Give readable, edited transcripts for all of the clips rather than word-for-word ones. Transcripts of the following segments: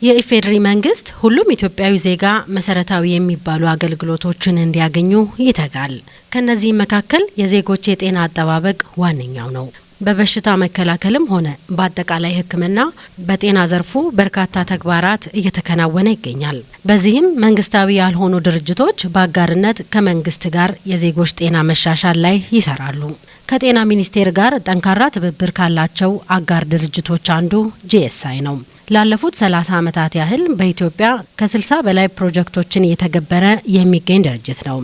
የኢፌድሪ መንግስት ሁሉም ኢትዮጵያዊ ዜጋ መሰረታዊ የሚባሉ አገልግሎቶችን እንዲያገኙ ይተጋል። ከነዚህ መካከል የዜጎች የጤና አጠባበቅ ዋነኛው ነው። በበሽታ መከላከልም ሆነ በአጠቃላይ ሕክምና በጤና ዘርፉ በርካታ ተግባራት እየተከናወነ ይገኛል። በዚህም መንግስታዊ ያልሆኑ ድርጅቶች በአጋርነት ከመንግስት ጋር የዜጎች ጤና መሻሻል ላይ ይሰራሉ። ከጤና ሚኒስቴር ጋር ጠንካራ ትብብር ካላቸው አጋር ድርጅቶች አንዱ ጂኤስአይ ነው። ላለፉት 30 ዓመታት ያህል በኢትዮጵያ ከ60 በላይ ፕሮጀክቶችን እየተገበረ የሚገኝ ድርጅት ነው።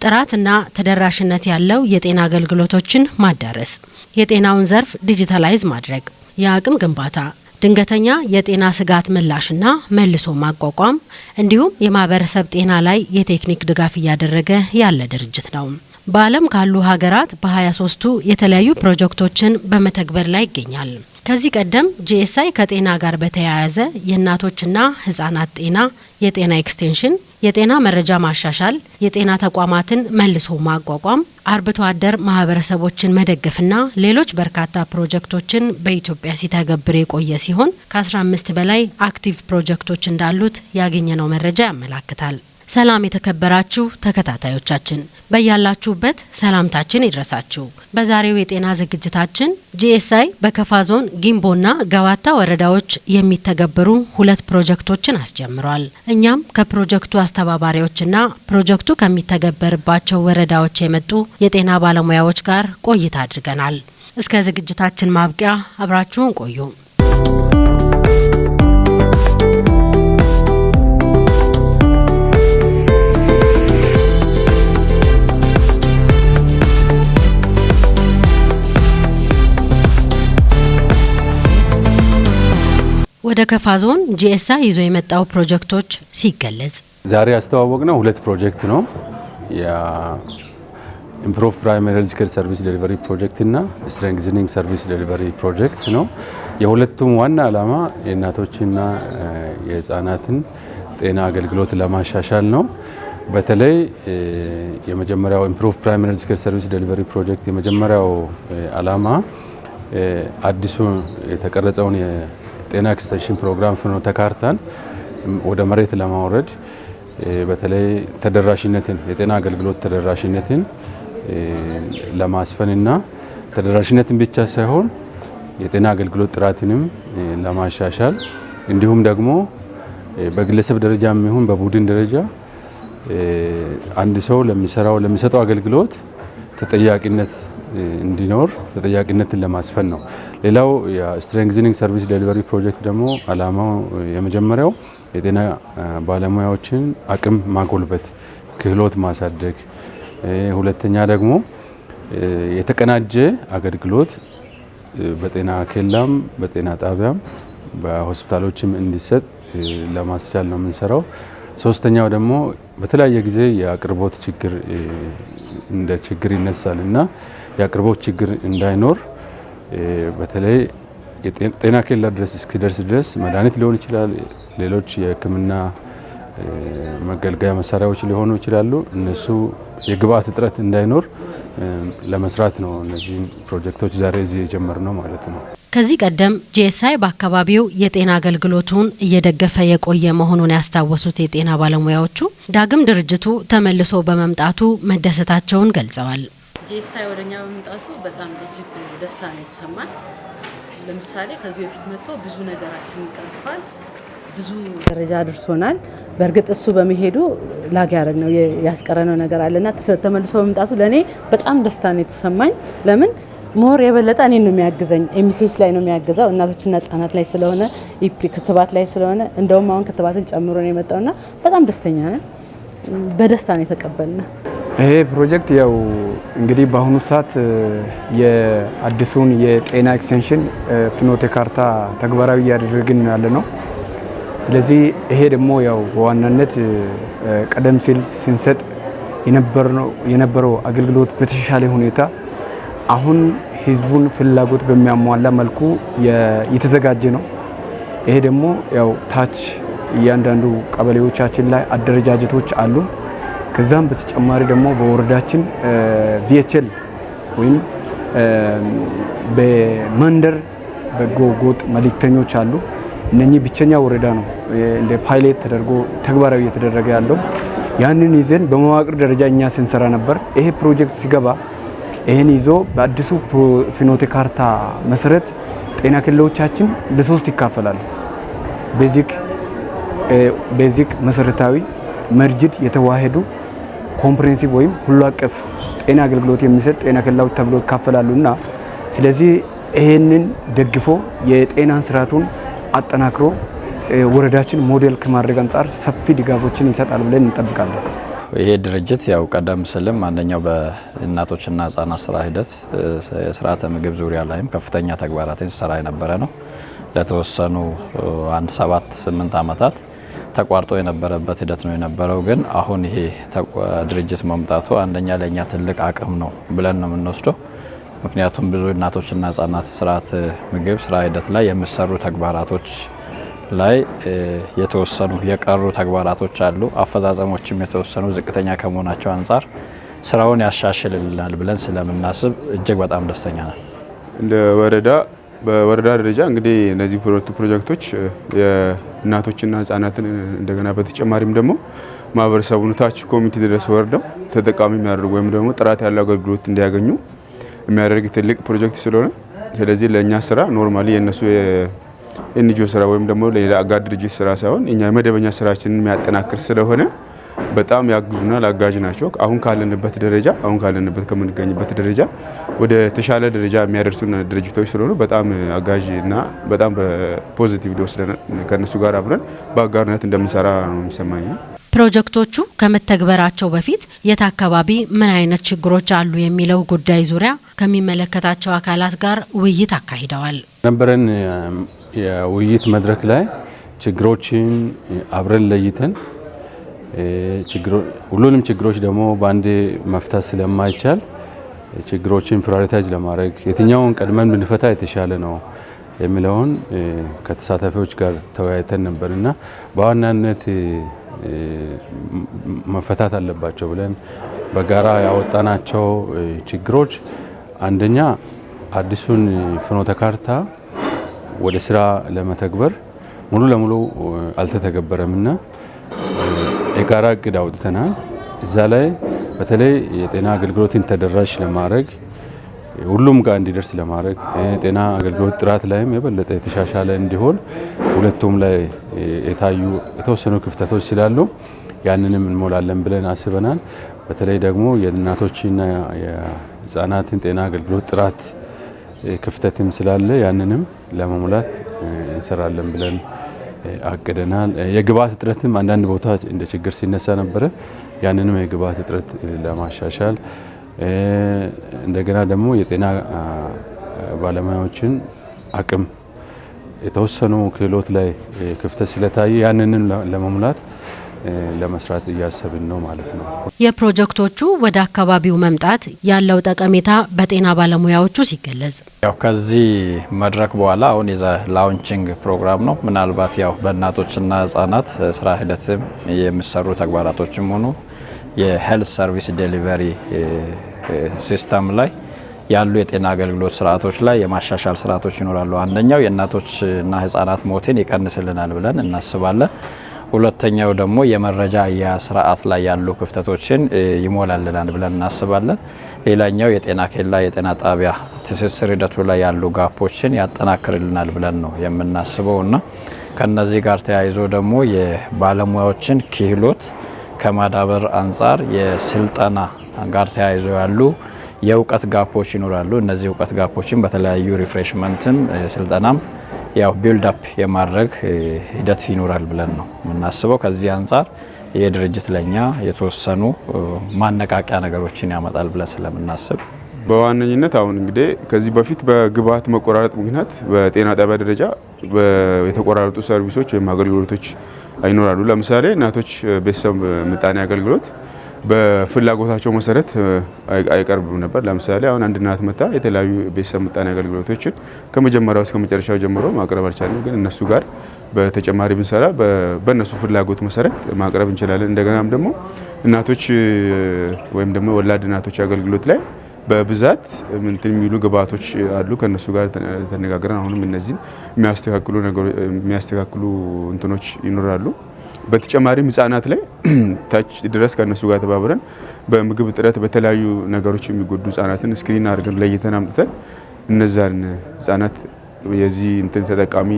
ጥራትና ተደራሽነት ያለው የጤና አገልግሎቶችን ማዳረስ፣ የጤናውን ዘርፍ ዲጂታላይዝ ማድረግ፣ የአቅም ግንባታ፣ ድንገተኛ የጤና ስጋት ምላሽና መልሶ ማቋቋም እንዲሁም የማህበረሰብ ጤና ላይ የቴክኒክ ድጋፍ እያደረገ ያለ ድርጅት ነው። በዓለም ካሉ ሀገራት በ23ቱ የተለያዩ ፕሮጀክቶችን በመተግበር ላይ ይገኛል። ከዚህ ቀደም ጂኤስአይ ከጤና ጋር በተያያዘ የእናቶችና ህጻናት ጤና፣ የጤና ኤክስቴንሽን፣ የጤና መረጃ ማሻሻል፣ የጤና ተቋማትን መልሶ ማቋቋም፣ አርብቶ አደር ማህበረሰቦችን መደገፍና ሌሎች በርካታ ፕሮጀክቶችን በኢትዮጵያ ሲተገብር የቆየ ሲሆን ከ15 በላይ አክቲቭ ፕሮጀክቶች እንዳሉት ያገኘነው መረጃ ያመላክታል። ሰላም የተከበራችሁ ተከታታዮቻችን በያላችሁበት ሰላምታችን ይድረሳችሁ። በዛሬው የጤና ዝግጅታችን ጂኤስአይ በከፋ ዞን ጊምቦና ገዋታ ወረዳዎች የሚተገበሩ 2 ፕሮጀክቶችን አስጀምሯል። እኛም ከፕሮጀክቱ አስተባባሪዎችና ፕሮጀክቱ ከሚተገበርባቸው ወረዳዎች የመጡ የጤና ባለሙያዎች ጋር ቆይታ አድርገናል። እስከ ዝግጅታችን ማብቂያ አብራችሁን ቆዩ። ወደ ከፋ ዞን ጂኤስአይ ይዞ የመጣው ፕሮጀክቶች ሲገለጽ ዛሬ ያስተዋወቅነው 2 ፕሮጀክት ነው። ኢምፕሩቭ ፕራይመሪ ሄልዝ ኬር ሰርቪስ ዴሊቨሪ ፕሮጀክት እና ስትሬንግዘኒንግ ሰርቪስ ዴሊቨሪ ፕሮጀክት ነው። የሁለቱም ዋና ዓላማ የእናቶችና የህፃናትን ጤና አገልግሎት ለማሻሻል ነው። በተለይ የመጀመሪያው ኢምፕሩቭ ፕራይመሪ ሄልዝ ኬር ሰርቪስ ዴሊቨሪ ፕሮጀክት የመጀመሪያው ዓላማ አዲሱ የተቀረጸውን ጤና ኤክስቴንሽን ፕሮግራም ፍኖተ ካርታን ወደ መሬት ለማውረድ በተለይ ተደራሽነትን የጤና አገልግሎት ተደራሽነትን ለማስፈንና ተደራሽነትን ብቻ ሳይሆን የጤና አገልግሎት ጥራትንም ለማሻሻል እንዲሁም ደግሞ በግለሰብ ደረጃም ይሁን በቡድን ደረጃ አንድ ሰው ለሚሰጠው አገልግሎት ተጠያቂነት እንዲኖር ተጠያቂነትን ለማስፈን ነው። ሌላው የስትሬንግዘኒንግ ሰርቪስ ዴሊቨሪ ፕሮጀክት ደግሞ ዓላማው የመጀመሪያው የጤና ባለሙያዎችን አቅም ማጎልበት፣ ክህሎት ማሳደግ፣ ሁለተኛ ደግሞ የተቀናጀ አገልግሎት በጤና ኬላም በጤና ጣቢያም በሆስፒታሎችም እንዲሰጥ ለማስቻል ነው የምንሰራው። ሶስተኛው ደግሞ በተለያየ ጊዜ የአቅርቦት ችግር እንደ ችግር ይነሳል እና የአቅርቦት ችግር እንዳይኖር በተለይ የጤና ኬላ ድረስ እስኪደርስ ድረስ መድኃኒት ሊሆን ይችላል፣ ሌሎች የሕክምና መገልገያ መሳሪያዎች ሊሆኑ ይችላሉ። እነሱ የግብአት እጥረት እንዳይኖር ለመስራት ነው እነዚህ ፕሮጀክቶች ዛሬ እዚህ የጀመርነው ማለት ነው። ከዚህ ቀደም ጂኤስአይ በአካባቢው የጤና አገልግሎቱን እየደገፈ የቆየ መሆኑን ያስታወሱት የጤና ባለሙያዎቹ ዳግም ድርጅቱ ተመልሶ በመምጣቱ መደሰታቸውን ገልጸዋል። ጂኤስአይ ወደኛ በመምጣቱ በጣም እጅግ ደስታ ነው የተሰማን። ለምሳሌ ከዚህ በፊት መጥቶ ብዙ ነገራችንን ቀርፏል፣ ብዙ ደረጃ አድርሶናል። በእርግጥ እሱ በመሄዱ ላግ ያደረግነው ያስቀረነው ነገር አለና ተመልሶ በመምጣቱ ለኔ በጣም ደስታ ነው የተሰማኝ። ለምን ሞር የበለጠ እኔ ነው የሚያግዘኝ፣ ኤምሲኤስ ላይ ነው የሚያግዘው፣ እናቶችና ህጻናት ላይ ስለሆነ ኢፒ ክትባት ላይ ስለሆነ እንደውም አሁን ክትባትን ጨምሮ ነው የመጣውና በጣም ደስተኛ ነን። በደስታ ነው የተቀበልነው። ይሄ ፕሮጀክት ያው እንግዲህ በአሁኑ ሰዓት የአዲሱን የጤና ኤክስቴንሽን ፍኖተ ካርታ ተግባራዊ እያደረግን ያለ ነው። ስለዚህ ይሄ ደግሞ ያው በዋናነት ቀደም ሲል ስንሰጥ የነበረው አገልግሎት በተሻለ ሁኔታ አሁን ህዝቡን ፍላጎት በሚያሟላ መልኩ የተዘጋጀ ነው። ይሄ ደግሞ ያው ታች እያንዳንዱ ቀበሌዎቻችን ላይ አደረጃጀቶች አሉ። ከዛም በተጨማሪ ደግሞ በወረዳችን ቪኤችኤል ወይም በመንደር በጎ ጎጥ መልእክተኞች አሉ። እነኚህ ብቸኛ ወረዳ ነው እንደ ፓይሌት ተደርጎ ተግባራዊ እየተደረገ ያለው። ያንን ይዘን በመዋቅር ደረጃ እኛ ስንሰራ ነበር። ይሄ ፕሮጀክት ሲገባ ይሄን ይዞ በአዲሱ ፍኖተ ካርታ መሰረት ጤና ኬላዎቻችን ለሶስት ይካፈላሉ። ቤዚክ መሰረታዊ፣ መርጅድ፣ የተዋሄዱ ኮምፕሬሄንሲቭ ወይም ሁሉ አቀፍ ጤና አገልግሎት የሚሰጥ ጤና ኬላዎች ተብሎ ይካፈላሉና ስለዚህ ይሄንን ደግፎ የጤናን ስርዓቱን አጠናክሮ ወረዳችን ሞዴል ከማድረግ አንጻር ሰፊ ድጋፎችን ይሰጣል ብለን እንጠብቃለን። ይሄ ድርጅት ያው ቀደም ሲልም አንደኛው በእናቶችና ህጻናት ስራ ሂደት ስርዓተ ምግብ ዙሪያ ላይም ከፍተኛ ተግባራትን ሲሰራ የነበረ ነው። ለተወሰኑ 7-8 ዓመታት ተቋርጦ የነበረበት ሂደት ነው የነበረው። ግን አሁን ይሄ ድርጅት መምጣቱ አንደኛ ለኛ ትልቅ አቅም ነው ብለን ነው የምንወስደው። ምክንያቱም ብዙ እናቶችና ህጻናት ስርዓተ ምግብ ስራ ሂደት ላይ የሚሰሩ ተግባራቶች ላይ የተወሰኑ የቀሩ ተግባራቶች አሉ። አፈጻጸሞችም የተወሰኑ ዝቅተኛ ከመሆናቸው አንጻር ስራውን ያሻሽልልናል ብለን ስለምናስብ እጅግ በጣም ደስተኛ ነን። እንደ በወረዳ ደረጃ እንግዲህ እነዚህ ፕሮጀክቶች የእናቶችና ህጻናትን እንደገና በተጨማሪም ደግሞ ማህበረሰቡን ታች ኮሚኒቲ ድረስ ወርደው ተጠቃሚ የሚያደርጉ ወይም ደግሞ ጥራት ያለው አገልግሎት እንዲያገኙ የሚያደርግ ትልቅ ፕሮጀክት ስለሆነ ስለዚህ ለእኛ ስራ ኖርማሊ የእነሱ የኤንጂኦ ስራ ወይም ደግሞ ሌላ አጋር ድርጅት ስራ ሳይሆን እኛ የመደበኛ ስራችንን የሚያጠናክር ስለሆነ በጣም ያግዙናል፣ አጋዥ ናቸው። አሁን ካለንበት ከምንገኝበት ደረጃ ወደ ተሻለ ደረጃ የሚያደርሱን ድርጅቶች ስለሆኑ በጣም አጋዥ እና በጣም በፖዚቲቭ ወስደን ከነሱ ጋር አብረን በአጋርነት እንደምንሰራ ነው የሚሰማኝ። ፕሮጀክቶቹ ከመተግበራቸው በፊት የት አካባቢ ምን አይነት ችግሮች አሉ የሚለው ጉዳይ ዙሪያ ከሚመለከታቸው አካላት ጋር ውይይት አካሂደዋል። ነበረን የውይይት መድረክ ላይ ችግሮችን አብረን ለይተን ሁሉንም ችግሮች ደግሞ በአንድ መፍታት ስለማይቻል ችግሮችን ፕራዮሪታይዝ ለማድረግ የትኛውን ቀድመን ብንፈታ የተሻለ ነው የሚለውን ከተሳታፊዎች ጋር ተወያይተን ነበርና በዋናነት መፈታት አለባቸው ብለን በጋራ ያወጣናቸው ችግሮች አንደኛ አዲሱን ፍኖተ ካርታ ወደ ስራ ለመተግበር ሙሉ ለሙሉ አልተተገበረምና የጋራ እቅድ አውጥተናል። እዛ ላይ በተለይ የጤና አገልግሎትን ተደራሽ ለማድረግ ሁሉም ጋር እንዲደርስ ለማድረግ የጤና አገልግሎት ጥራት ላይም የበለጠ የተሻሻለ እንዲሆን ሁለቱም ላይ የታዩ የተወሰኑ ክፍተቶች ስላሉ ያንንም እንሞላለን ብለን አስበናል። በተለይ ደግሞ የእናቶችና የህፃናትን ጤና አገልግሎት ጥራት ክፍተትም ስላለ ያንንም ለመሙላት እንሰራለን ብለን አቅደናል። የግብአት እጥረትም አንዳንድ ቦታ እንደ ችግር ሲነሳ ነበረ። ያንንም የግብአት እጥረት ለማሻሻል እንደገና ደግሞ የጤና ባለሙያዎችን አቅም የተወሰኑ ክህሎት ላይ ክፍተት ስለታየ ያንንም ለመሙላት ለመስራት እያሰብን ነው ማለት ነው። የፕሮጀክቶቹ ወደ አካባቢው መምጣት ያለው ጠቀሜታ በጤና ባለሙያዎቹ ሲገለጽ ያው ከዚህ መድረክ በኋላ አሁን ላውንቺንግ ፕሮግራም ነው። ምናልባት ያው በእናቶችና ህጻናት ስራ ሂደትም የሚሰሩ ተግባራቶችም ሆኑ የሄልት ሰርቪስ ዴሊቨሪ ሲስተም ላይ ያሉ የጤና አገልግሎት ስርዓቶች ላይ የማሻሻል ስርዓቶች ይኖራሉ። አንደኛው የእናቶችና ህጻናት ሞትን ይቀንስልናል ብለን እናስባለን። ሁለተኛው ደግሞ የመረጃ የስርዓት ላይ ያሉ ክፍተቶችን ይሞላልናል ብለን እናስባለን። ሌላኛው የጤና ኬላ የጤና ጣቢያ ትስስር ሂደቱ ላይ ያሉ ጋፖችን ያጠናክርልናል ብለን ነው የምናስበውና ከነዚህ ጋር ተያይዞ ደግሞ የባለሙያዎችን ክህሎት ከማዳበር አንጻር የስልጠና ጋር ተያይዞ ያሉ የእውቀት ጋፖች ይኖራሉ። እነዚህ እውቀት ጋፖችን በተለያዩ ሪፍሬሽመንትም ስልጠናም ያው ቢልድ አፕ የማድረግ ሂደት ይኖራል ብለን ነው የምናስበው። ከዚህ አንጻር ይህ ድርጅት ለኛ የተወሰኑ ማነቃቂያ ነገሮችን ያመጣል ብለን ስለምናስብ በዋነኝነት አሁን እንግዲህ ከዚህ በፊት በግብአት መቆራረጥ ምክንያት በጤና ጣቢያ ደረጃ የተቆራረጡ ሰርቪሶች ወይም አገልግሎቶች አይኖራሉ። ለምሳሌ እናቶች ቤተሰብ ምጣኔ አገልግሎት በፍላጎታቸው መሰረት አይቀርብም ነበር። ለምሳሌ አሁን አንድ እናት መታ የተለያዩ ቤተሰብ ምጣኔ አገልግሎቶችን ከመጀመሪያው እስከ መጨረሻው ጀምሮ ማቅረብ አልቻለም። ግን እነሱ ጋር በተጨማሪ ብንሰራ በእነሱ ፍላጎት መሰረት ማቅረብ እንችላለን። እንደገናም ደግሞ እናቶች ወይም ደግሞ ወላድ እናቶች አገልግሎት ላይ በብዛት እንትን የሚሉ ግብአቶች አሉ። ከነሱ ጋር ተነጋግረን አሁንም እነዚህን የሚያስተካክሉ እንትኖች ይኖራሉ። በተጨማሪም ህጻናት ላይ ታች ድረስ ከነሱ ጋር ተባብረን በምግብ እጥረት በተለያዩ ነገሮች የሚጎዱ ህጻናትን ስክሪን አድርገን ለይተን አምጥተን እነዛን ህጻናት የዚህ እንትን ተጠቃሚ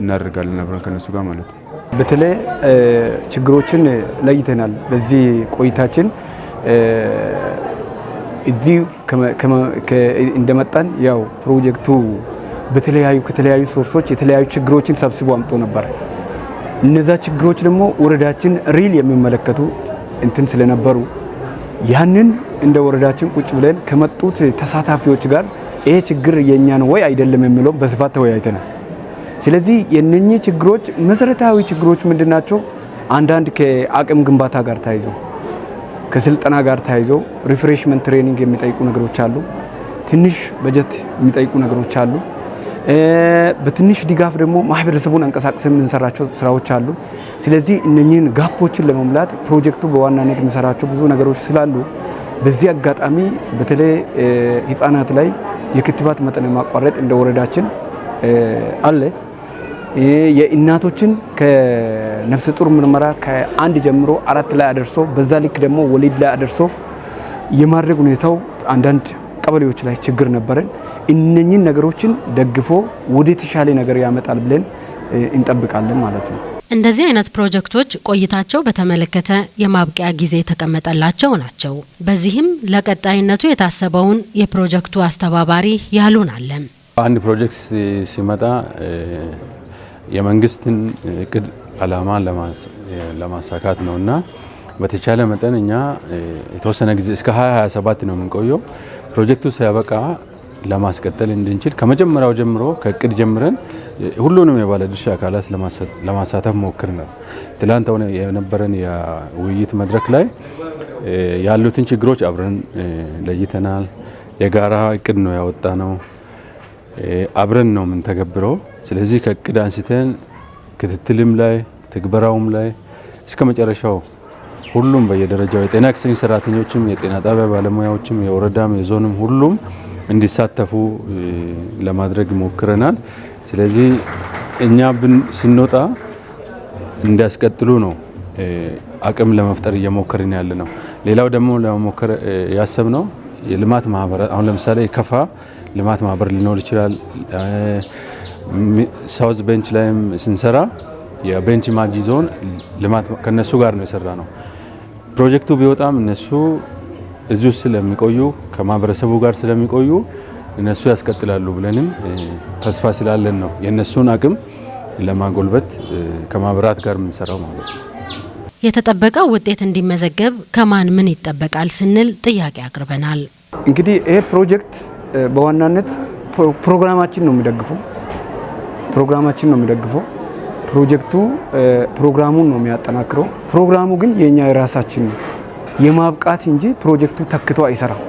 እናደርጋለን አብረን ከነሱ ጋር ማለት ነው። በተለይ ችግሮችን ለይተናል። በዚህ ቆይታችን እዚህ እንደመጣን ያው ፕሮጀክቱ ከተለያዩ ሶርሶች የተለያዩ ችግሮችን ሰብስቦ አምጦ ነበር። እነዛ ችግሮች ደግሞ ወረዳችን ሪል የሚመለከቱ እንትን ስለነበሩ ያንን እንደ ወረዳችን ቁጭ ብለን ከመጡት ተሳታፊዎች ጋር ይሄ ችግር የኛ ነው ወይ አይደለም የሚለው በስፋት ተወያይተናል። ስለዚህ የነኚህ ችግሮች መሰረታዊ ችግሮች ምንድናቸው? አንዳንድ ከአቅም ግንባታ ጋር ተያይዞ ከስልጠና ጋር ተያይዞ ሪፍሬሽመንት ትሬኒንግ የሚጠይቁ ነገሮች አሉ። ትንሽ በጀት የሚጠይቁ ነገሮች አሉ። በትንሽ ድጋፍ ደግሞ ማህበረሰቡን አንቀሳቅሰን የምንሰራቸው ስራዎች አሉ። ስለዚህ እነኚህን ጋፖችን ለመሙላት ፕሮጀክቱ በዋናነት የሚሰራቸው ብዙ ነገሮች ስላሉ በዚህ አጋጣሚ በተለይ ህፃናት ላይ የክትባት መጠን ማቋረጥ እንደ ወረዳችን አለ። የእናቶችን ከነፍሰ ጡር ምርመራ ከ1 ጀምሮ 4 ላይ አደርሶ በዛ ልክ ደግሞ ወሊድ ላይ አደርሶ የማድረግ ሁኔታው አንዳንድ ቀበሌዎች ላይ ችግር ነበረ። እነኚህን ነገሮችን ደግፎ ወደ ተሻለ ነገር ያመጣል ብለን እንጠብቃለን ማለት ነው። እንደዚህ አይነት ፕሮጀክቶች ቆይታቸው በተመለከተ የማብቂያ ጊዜ የተቀመጠላቸው ናቸው። በዚህም ለቀጣይነቱ የታሰበውን የፕሮጀክቱ አስተባባሪ ያሉን አለ። አንድ ፕሮጀክት ሲመጣ የመንግስትን እቅድ አላማ ለማሳካት ነውና በተቻለ መጠን እኛ የተወሰነ ጊዜ እስከ 2027 ነው የምንቆየው። ፕሮጀክቱ ሲያበቃ ለማስቀጠል እንድንችል ከመጀመሪያው ጀምሮ ከእቅድ ጀምረን ሁሉንም የባለድርሻ አካላት ለማሳተፍ ሞክረናል። ትላንት የነበረን የውይይት መድረክ ላይ ያሉትን ችግሮች አብረን ለይተናል። የጋራ እቅድ ነው ያወጣ ነው። አብረን ነው የምንተገብረው። ስለዚህ ከእቅድ አንስተን ክትትልም ላይ ትግበራውም ላይ እስከ መጨረሻው ሁሉም በየደረጃው የጤና ኤክስቴንሽን ሰራተኞችም የጤና ጣቢያ ባለሙያዎችም የወረዳም የዞንም ሁሉም እንዲሳተፉ ለማድረግ ሞክረናል። ስለዚህ እኛ ስንወጣ እንዲያስቀጥሉ ነው አቅም ለመፍጠር እየሞከርን ያለ ነው። ሌላው ደግሞ ለመሞከር ያሰብነው የልማት ማህበራት አሁን ለምሳሌ የከፋ ልማት ማህበር ሊኖር ይችላል። ሳውዝ ቤንች ላይም ስንሰራ የቤንች ማጂ ዞን ልማት ከነሱ ጋር ነው የሰራ ነው። ፕሮጀክቱ ቢወጣም እነሱ እዚሁ ስለሚቆዩ ከማህበረሰቡ ጋር ስለሚቆዩ እነሱ ያስቀጥላሉ ብለንም ተስፋ ስላለን ነው የነሱን አቅም ለማጎልበት ከማህበራት ጋር የምንሰራው ማለት ነው። የተጠበቀው ውጤት እንዲመዘገብ ከማን ምን ይጠበቃል ስንል ጥያቄ አቅርበናል። እንግዲህ ይሄ ፕሮጀክት በዋናነት ፕሮግራማችን ነው የሚደግፈው። ፕሮጀክቱ ፕሮግራሙን ነው የሚያጠናክረው። ፕሮግራሙ ግን የኛ የራሳችን ነው የማብቃት እንጂ ፕሮጀክቱ ተክቶ አይሰራም።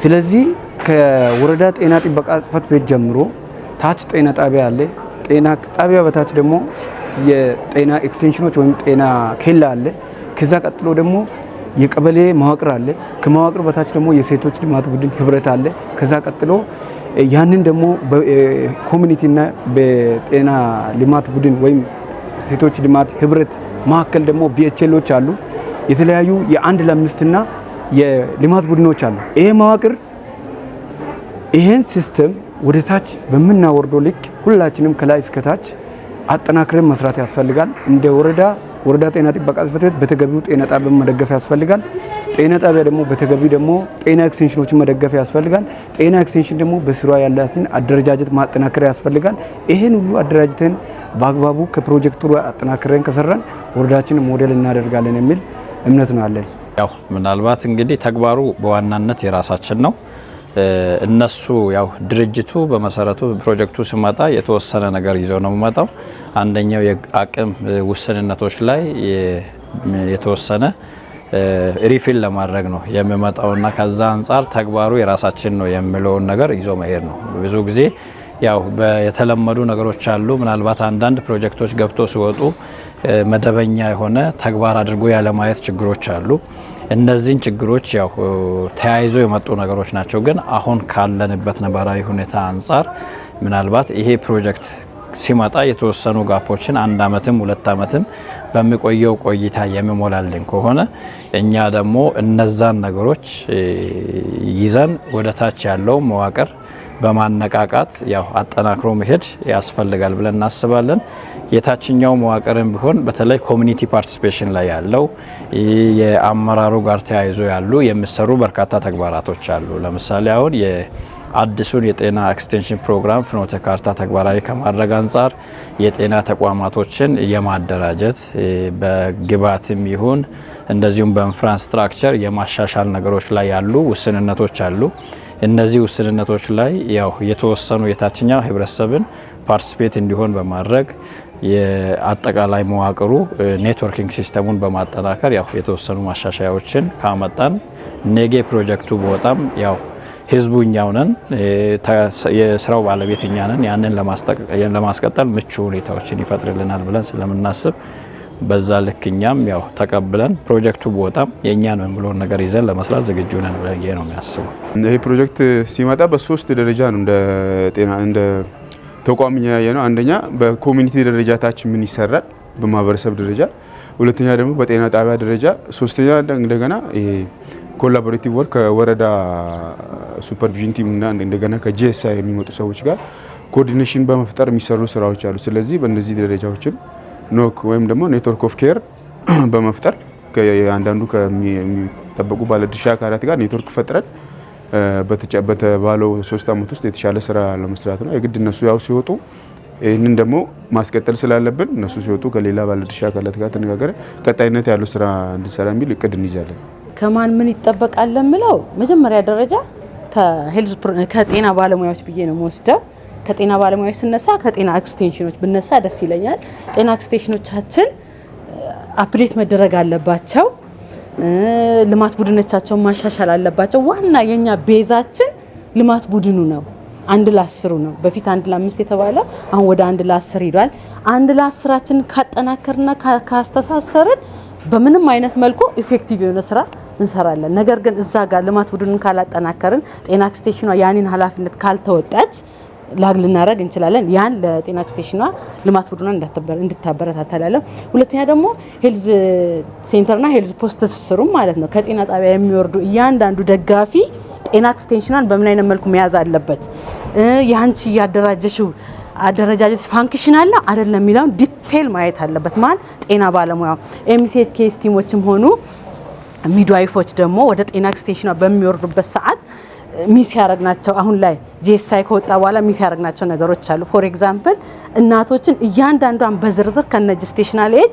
ስለዚህ ከወረዳ ጤና ጥበቃ ጽሕፈት ቤት ጀምሮ ታች ጤና ጣቢያ አለ። ጤና ጣቢያ በታች ደግሞ የጤና ኤክስቴንሽኖች ወይም ጤና ኬላ አለ። ከዛ ቀጥሎ ደግሞ የቀበሌ መዋቅር አለ። ከመዋቅር በታች ደግሞ የሴቶች ልማት ቡድን ህብረት አለ። ከዛ ቀጥሎ ያንን ደግሞ በኮሚኒቲና በጤና ልማት ቡድን ወይም ሴቶች ልማት ህብረት መካከል ደግሞ ቪኤችኤሎች አሉ። የተለያዩ የ1 ለ5 እና የልማት ቡድኖች አሉ። ይሄ መዋቅር ይሄን ሲስተም ወደ ታች በምናወርደው ልክ ሁላችንም ከላይ እስከ ታች አጠናክረን መስራት ያስፈልጋል። እንደ ወረዳ ጤና ጥበቃ ጽሕፈት ቤት በተገቢው ጤና ጣቢያ መደገፍ ያስፈልጋል። ጤና ጣቢያ ደግሞ በተገቢው ደግሞ ጤና ኤክስቴንሽኖችን መደገፍ ያስፈልጋል። ጤና ኤክስቴንሽን ደግሞ በስራ ያላትን አደረጃጀት ማጠናከር ያስፈልጋል። ይሄን ሁሉ አደራጅተን በአግባቡ ከፕሮጀክቱ አጠናክረን ከሰራን ወረዳችንን ሞዴል እናደርጋለን የሚል እምነት ነው አለን። ያው ምናልባት እንግዲህ ተግባሩ በዋናነት የራሳችን ነው። እነሱ ያው ድርጅቱ በመሰረቱ ፕሮጀክቱ ሲመጣ የተወሰነ ነገር ይዘው ነው የሚመጣው። አንደኛው የአቅም ውስንነቶች ላይ የተወሰነ ሪፊል ለማድረግ ነው የሚመጣውና ከዛ አንጻር ተግባሩ የራሳችን ነው የሚለውን ነገር ይዞ መሄድ ነው። ብዙ ጊዜ ያው የተለመዱ ነገሮች አሉ። ምናልባት አንዳንድ ፕሮጀክቶች ገብቶ ሲወጡ መደበኛ የሆነ ተግባር አድርጎ ያለማየት ችግሮች አሉ። እነዚህን ችግሮች ያው ተያይዞ የመጡ ነገሮች ናቸው። ግን አሁን ካለንበት ነባራዊ ሁኔታ አንጻር ምናልባት ይሄ ፕሮጀክት ሲመጣ የተወሰኑ ጋፖችን 1 አመትም 2 አመትም በሚቆየው ቆይታ የሚሞላልን ከሆነ እኛ ደግሞ እነዛን ነገሮች ይዘን ወደ ታች ያለው መዋቅር በማነቃቃት ያው አጠናክሮ መሄድ ያስፈልጋል ብለን እናስባለን። የታችኛው መዋቅርም ቢሆን በተለይ ኮሚኒቲ ፓርቲሲፔሽን ላይ ያለው የአመራሩ ጋር ተያይዞ ያሉ የሚሰሩ በርካታ ተግባራቶች አሉ። ለምሳሌ አሁን አዲሱን የጤና ኤክስቴንሽን ፕሮግራም ፍኖተ ካርታ ተግባራዊ ከማድረግ አንጻር የጤና ተቋማቶችን የማደራጀት በግብዓትም ይሁን እንደዚሁም በኢንፍራስትራክቸር የማሻሻል ነገሮች ላይ ያሉ ውስንነቶች አሉ። እነዚህ ውስንነቶች ላይ ያው የተወሰኑ የታችኛው ህብረተሰብን ፓርቲሲፔት እንዲሆን በማድረግ የአጠቃላይ መዋቅሩ ኔትወርኪንግ ሲስተሙን በማጠናከር ያው የተወሰኑ ማሻሻያዎችን ካመጣን ኔጌ ፕሮጀክቱ በጣም ያው ህዝቡ እኛው ነን፣ የስራው ባለቤት እኛ ነን። ያንን ለማስቀጠል ምቹ ሁኔታዎችን ይፈጥርልናል ብለን ስለምናስብ በዛ ልክ እኛም ያው ተቀብለን ፕሮጀክቱ በጣም የኛ ነው ብሎን ነገር ይዘን ለመስራት ዝግጁ ነን ብለን ነው የሚያስበው። ይሄ ፕሮጀክት ሲመጣ በ3 ደረጃ ነው እንደ ጤና እንደ ተቋም ያየ ነው። አንደኛ በኮሚኒቲ ደረጃ ታች ምን ይሰራል በማህበረሰብ ደረጃ፣ ሁለተኛ ደግሞ በጤና ጣቢያ ደረጃ፣ ሶስተኛ እንደገና ይሄ ኮላቦሬቲቭ ወርክ ከወረዳ ሱፐርቪዥን ቲም እና እንደገና ከጂኤስአይ የሚመጡ ሰዎች ጋር ኮኦርዲኔሽን በመፍጠር የሚሰሩ ስራዎች አሉ። ስለዚህ በእነዚህ ደረጃዎችን ኖክ ወይም ደግሞ ኔትወርክ ኦፍ ኬር በመፍጠር ከአንዳንዱ ከሚጠበቁ ባለድርሻ አካላት ጋር ኔትወርክ ፈጥረን በተባለው 3 አመት ውስጥ የተሻለ ስራ ለመስራት ነው። የግድ እነሱ ያው ሲወጡ ይህንን ደግሞ ማስቀጠል ስላለብን እነሱ ሲወጡ ከሌላ ባለድርሻ አካላት ጋር ተነጋግረን ቀጣይነት ያለው ስራ እንድንሰራ የሚል እቅድ እንይዛለን። ከማን ምን ይጠበቃል ለምለው መጀመሪያ ደረጃ ከጤና ባለሙያዎች ብዬ ነው የምወስደው። ከጤና ባለሙያዎች ስነሳ ከጤና ኤክስቴንሽኖች ብነሳ ደስ ይለኛል። ጤና ኤክስቴንሽኖቻችን አፕዴት መደረግ አለባቸው። ልማት ቡድኖቻቸውን ማሻሻል አለባቸው። ዋና የኛ ቤዛችን ልማት ቡድኑ ነው። 1 ለ10 ነው። በፊት 1 ለ5 የተባለው አሁን ወደ 1 ለ10 ሄዷል። 1 ለ10ን ካጠናከርና ካስተሳሰርን በምንም አይነት መልኩ ኢፌክቲቭ የሆነ ስራ እንሰራለን። ነገር ግን እዛ ጋር ልማት ቡድኑን ካላጠናከርን ጤና ኤክስቴንሽኗ ያንን ኃላፊነት ካልተወጣች ላግ ልናደርግ እንችላለን። ያን ለጤና ኤክስቴንሽኗ ልማት ቡድኑን እንድታበረታታለን። ሁለተኛ ደግሞ ሄልዝ ሴንተርና ሄልዝ ፖስት ትስስሩም ማለት ነው። ከጤና ጣቢያ የሚወርዱ እያንዳንዱ ደጋፊ ጤና ኤክስቴንሽኗን በምን አይነት መልኩ መያዝ አለበት፣ ያንቺ ያደራጀሽው አደረጃጀት ፋንክሽን አለ አይደለም የሚለውን ዲቴል ማየት አለበት። ጤና ባለሙያው ኤምሲኤች ኬስ ቲሞችም ሆኑ ሚድዋይፎች ደግሞ ወደ ጤና ኤክስቴንሽኗ በሚወርዱበት ሰዓት ሚስ ያረግናቸው አሁን ላይ ጂኤስአይ ከወጣ በኋላ ሚስ ያረግናቸው ነገሮች አሉ። ፎር ኤግዛምፕል እናቶችን እያንዳንዷን በዝርዝር ከነ ጀስቴሽናል ኤጅ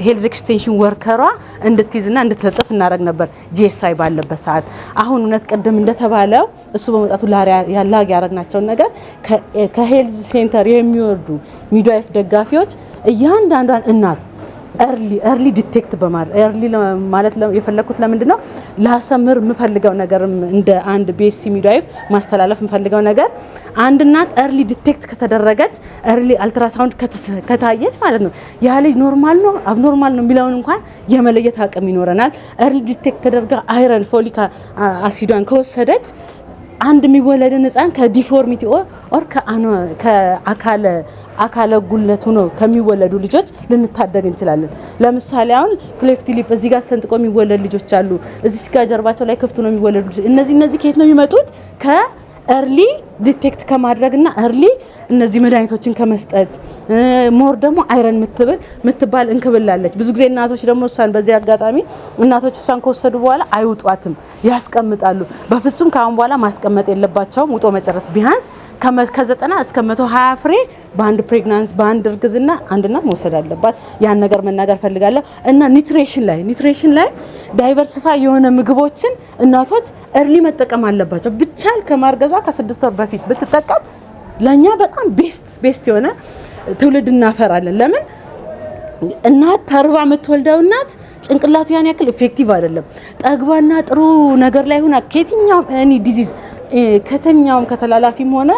ሄልዝ ኤክስቴንሽን ወርከሯ እንድትይዝና እንድትለጥፍ እናደርግ ነበር ጂኤስአይ ባለበት ሰዓት። አሁን እውነት ቅድም እንደተባለው እሱ በመጣቱ ላግ ያረግናቸውን ነገር ከሄልዝ ሴንተር የሚወርዱ ሚድዋይፍ ደጋፊዎች እያንዳንዷን እናት ኤርሊ ዲቴክት በማድረግ ኤርሊ ማለት የፈለኩት ለምንድነው ላሰምር የምፈልገው ነገርም እንደ አንድ ቤሲ ሚድዋይፍ ማስተላለፍ የምፈልገው ነገር አንድ እናት ኤርሊ ዲቴክት ከተደረገች ኤርሊ አልትራሳውንድ ከታየች ማለት ነው ያ ልጅ ኖርማል ነው አብኖርማል ነው የሚለውን እንኳን የመለየት አቅም ይኖረናል። ኤርሊ ዲቴክት ተደርጋ አይረን ፎሊክ አሲዷን ከወሰደች አንድ የሚወለድን ህፃን ከዲፎርሚቲ ኦር ከአካለ ጉለቱ ነው ከሚወለዱ ልጆች ልንታደግ እንችላለን። ለምሳሌ አሁን ክሌፍት ሊፕ እዚህ ጋር ተሰንጥቆ የሚወለዱ ልጆች አሉ። እዚህ ጋር ጀርባቸው ላይ ክፍት ነው የሚወለዱ ልጆች። እነዚህ ከየት ነው የሚመጡት? ከኤርሊ ዲቴክት ከማድረግና ኤርሊ እነዚህ መድኃኒቶችን ከመስጠት ሞር ደግሞ አይረን ምትባል እንክብላለች። ብዙ ጊዜ እናቶች ደግሞ እሷን በዚህ አጋጣሚ እናቶች እሷን ከወሰዱ በኋላ አይውጧትም፣ ያስቀምጣሉ። በፍጹም ካሁን በኋላ ማስቀመጥ የለባቸውም። ውጦ መጨረስ ቢያንስ ከ90 እስከ 120 ፍሬ በአንድ ፕሬግናንስ በአንድ እርግዝና አንድ እናት መውሰድ አለባት። ያን ነገር መናገር ፈልጋለሁ። እና ኒትሪሽን ላይ ዳይቨርሲፋይ የሆነ ምግቦችን እናቶች እርሊ መጠቀም አለባቸው። ብቻል ከማርገዟ ከ6 ወር በፊት ብትጠቀም ለኛ በጣም ቤስት የሆነ ትውልድ እናፈራለን። ለምን እናት ተርባ የምትወልደው እናት ጭንቅላቱ ያን ያክል ኢፌክቲቭ አይደለም። ጠግባና ጥሩ ነገር ላይ ሆና ከየትኛውም ዲዚዝ ከተኛውም ከተላላፊም ሆነ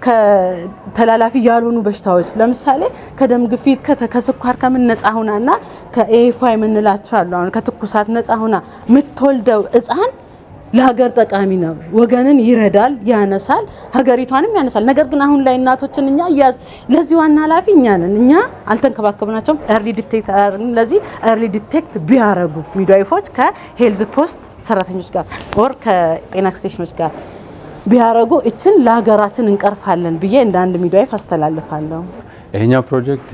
ከተላላፊ ያልሆኑ በሽታዎች ለምሳሌ ከደም ግፊት ከስኳር ከምን ነፃ ሆናና ከኤኤፍአይ የምንላቸው አሉ። አሁን ከትኩሳት ነፃ ሆና የምትወልደው ሕፃን ለሀገር ጠቃሚ ነው። ወገንን ይረዳል፣ ያነሳል፣ ሀገሪቷንም ያነሳል። ነገር ግን አሁን ላይ እናቶችን እኛ ለዚህ ዋና ኃላፊ እኛ ነን። እኛ አልተንከባከብናቸውም። ኤርሊ ዲቴክት ለዚህ ኤርሊ ዲቴክት ቢያረጉ ሚድዋይፎች ከሄልዝ ፖስት ሰራተኞች ጋር ወር ከጤና ኤክስቴንሽኖች ጋር ቢያረጉ እችን ለሀገራችን እንቀርፋለን ብዬ እንደ አንድ ሚድዋይፍ አስተላልፋለሁ። ይሄኛው ፕሮጀክት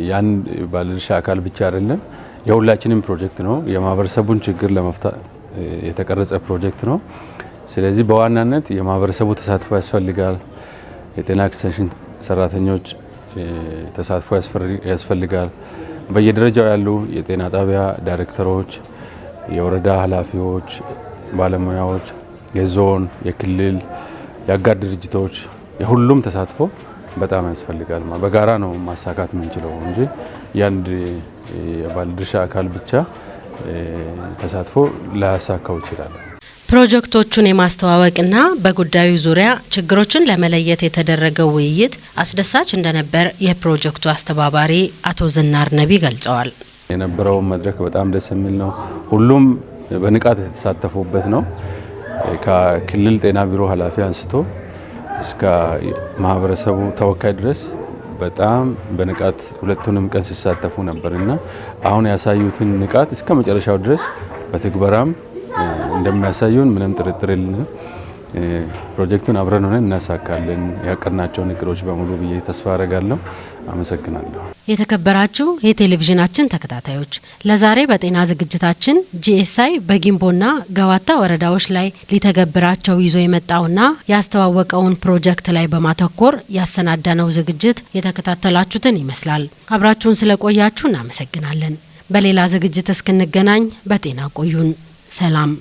ያን ባለድርሻ አካል ብቻ አይደለም፣ የሁላችንም ፕሮጀክት ነው። የማህበረሰቡን ችግር ለመፍታት የተቀረጸ ፕሮጀክት ነው። ስለዚህ በዋናነት የማህበረሰቡ ተሳትፎ ያስፈልጋል። የጤና ኤክስቴንሽን ሰራተኞች ተሳትፎ ያስፈልጋል። በየደረጃው ያሉ የጤና ጣቢያ ዳይሬክተሮች፣ የወረዳ ኃላፊዎች፣ ባለሙያዎች፣ የዞን፣ የክልል፣ የአጋር ድርጅቶች የሁሉም ተሳትፎ በጣም ያስፈልጋል። በጋራ ነው ማሳካት የምንችለው እንጂ የአንድ የባለድርሻ አካል ብቻ ተሳትፎ ላያሳካው ይችላል። ፕሮጀክቶቹን የማስተዋወቅና በጉዳዩ ዙሪያ ችግሮችን ለመለየት የተደረገው ውይይት አስደሳች እንደነበር የፕሮጀክቱ አስተባባሪ አቶ ዝናር ነቢ ገልጸዋል። የነበረው መድረክ በጣም ደስ የሚል ነው። ሁሉም በንቃት የተሳተፉበት ነው። ከክልል ጤና ቢሮ ኃላፊ አንስቶ እስከ ማህበረሰቡ ተወካይ ድረስ በጣም በንቃት ሁለቱንም ቀን ሲሳተፉ ነበርና አሁን ያሳዩትን ንቃት እስከ መጨረሻው ድረስ በትግበራም እንደሚያሳዩን ምንም ጥርጥር የለንም። ፕሮጀክቱን አብረን ሆነን እናሳካለን ያቀድናቸውን እቅዶች በሙሉ ብዬ ተስፋ አረጋለሁ። አመሰግናለሁ። የተከበራችሁ የቴሌቪዥናችን ተከታታዮች ለዛሬ በጤና ዝግጅታችን ጂኤስአይ በጊምቦና ገዋታ ወረዳዎች ላይ ሊተገብራቸው ይዞ የመጣውና ያስተዋወቀውን ፕሮጀክት ላይ በማተኮር ያሰናዳነው ዝግጅት የተከታተላችሁትን ይመስላል። አብራችሁን ስለቆያችሁ እናመሰግናለን። በሌላ ዝግጅት እስክንገናኝ በጤና ቆዩን። ሰላም።